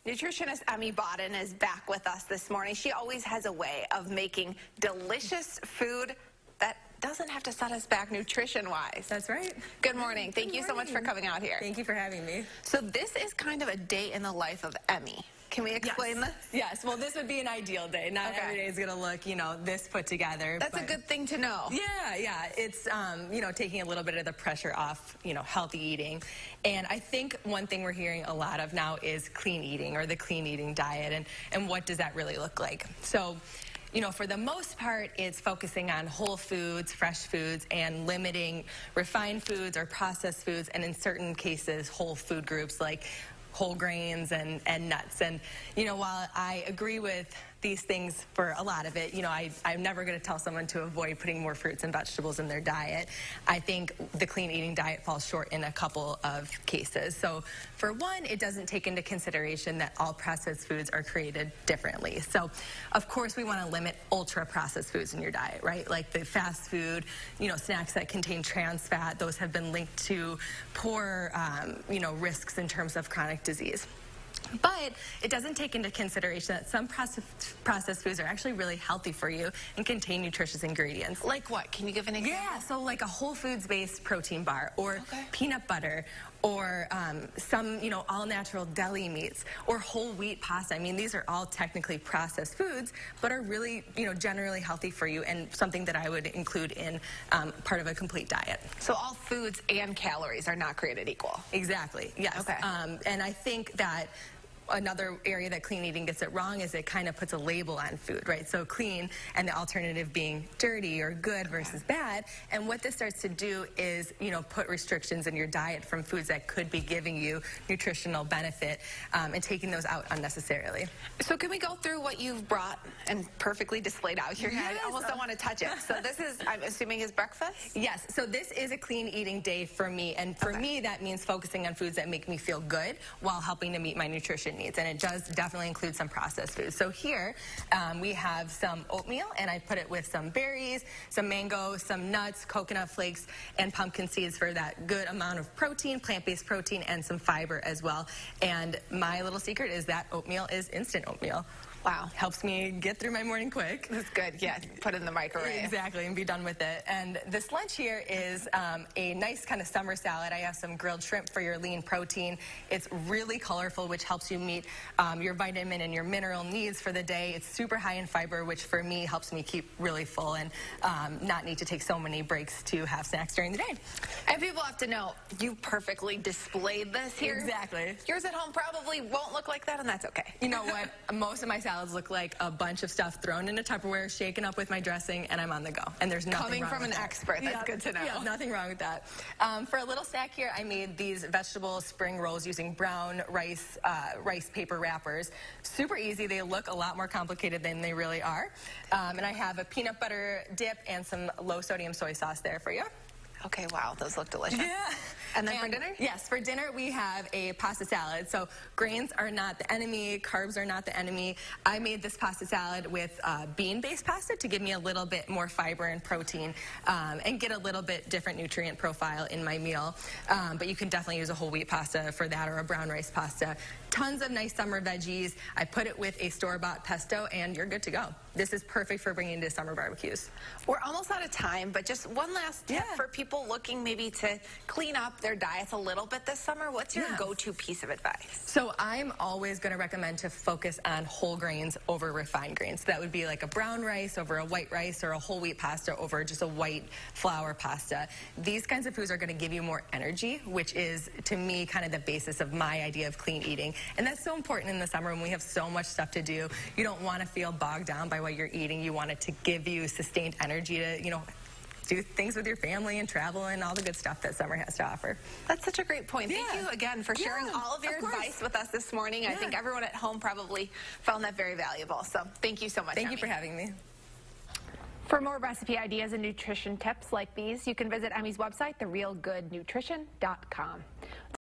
Nutritionist Emmy Bodden is back with us this morning. She always has a way of making delicious food that doesn't have to set us back nutrition-wise. That's right. Good morning. Thank you so much for coming out here. Thank you for having me. So this is kind of a day in the life of Emmy. Can we explain this? Yes. Well, this would be an ideal day. Not every day is going to look, this put together. That's a good thing to know. Yeah. It's, taking a little bit of the pressure off, healthy eating. And I think one thing we're hearing a lot of now is clean eating or the clean eating diet. And what does that really look like? So, for the most part, it's focusing on whole foods, fresh foods, and limiting refined foods or processed foods, and in certain cases, whole food groups like whole grains and nuts. And, while I agree with these things for a lot of it, I'm never going to tell someone to avoid putting more fruits and vegetables in their diet. I think the clean eating diet falls short in a couple of cases. So for one, it doesn't take into consideration that all processed foods are created differently. So of course we want to limit ultra processed foods in your diet, right? Like the fast food, snacks that contain trans fat, those have been linked to poor, risks in terms of chronic disease. But it doesn't take into consideration that some processed foods are actually really healthy for you and contain nutritious ingredients. Like what? Can you give an example? Yeah, so like a whole foods-based protein bar or peanut butter or some, all-natural deli meats or whole wheat pasta. I mean, these are all technically processed foods, but are really, generally healthy for you and something that I would include in part of a complete diet. So all foods and calories are not created equal? Exactly, yes. Okay. And I think that another area that clean eating gets it wrong is it kind of puts a label on food, right? So clean and the alternative being dirty or good versus bad. And what this starts to do is, put restrictions in your diet from foods that could be giving you nutritional benefit and taking those out unnecessarily. So can we go through what you've brought and perfectly displayed out here? Yes. I almost don't want to touch it. So this is, I'm assuming, is breakfast? Yes. So this is a clean eating day for me. And for me, that means focusing on foods that make me feel good while helping to meet my nutrition needs, and it does definitely include some processed foods. So here we have some oatmeal, and I put it with some berries, some mango, some nuts, coconut flakes, and pumpkin seeds for that good amount of protein, plant-based protein, and some fiber as well. And my little secret is that oatmeal is instant oatmeal. Wow. Helps me get through my morning quick. That's good. Yeah, put it in the microwave. Exactly, and be done with it. And this lunch here is a nice kind of summer salad. I have some grilled shrimp for your lean protein. It's really colorful, which helps you meet your vitamin and your mineral needs for the day. It's super high in fiber, which for me helps me keep really full and not need to take so many breaks to have snacks during the day. And people have to know, you perfectly displayed this here. Exactly. Yours at home probably won't look like that, and that's okay. You know what? Most of my salads look like a bunch of stuff thrown in a Tupperware, shaken up with my dressing, and I'm on the go. And there's nothing wrong with that. Coming from an expert, that's good to know. Yeah, nothing wrong with that. For a little snack here, I made these vegetable spring rolls using brown rice paper wrappers. Super easy. They look a lot more complicated than they really are. And I have a peanut butter dip and some low-sodium soy sauce there for you. Okay, wow, those look delicious. Yeah. And then for dinner? Yes, for dinner we have a pasta salad. So grains are not the enemy, carbs are not the enemy. I made this pasta salad with bean-based pasta to give me a little bit more fiber and protein and get a little bit different nutrient profile in my meal. But you can definitely use a whole wheat pasta for that or a brown rice pasta. Tons of nice summer veggies. I put it with a store-bought pesto and you're good to go. This is perfect for bringing to summer barbecues. We're almost out of time, but just one last tip for people looking maybe to clean up their diets a little bit this summer. What's your go-to piece of advice? So I'm always going to recommend to focus on whole grains over refined grains. So that would be like a brown rice over a white rice or a whole wheat pasta over just a white flour pasta. These kinds of foods are going to give you more energy, which is, to me, kind of the basis of my idea of clean eating. And that's so important in the summer when we have so much stuff to do. You don't want to feel bogged down by what you're eating. You want it to give you sustained energy to, do things with your family and travel and all the good stuff that summer has to offer. That's such a great point. Thank you again for sharing all of your advice with us this morning. I think everyone at home probably found that very valuable. So thank you so much. Thank you for having me. For more recipe ideas and nutrition tips like these, you can visit Emmy's website, therealgoodnutrition.com.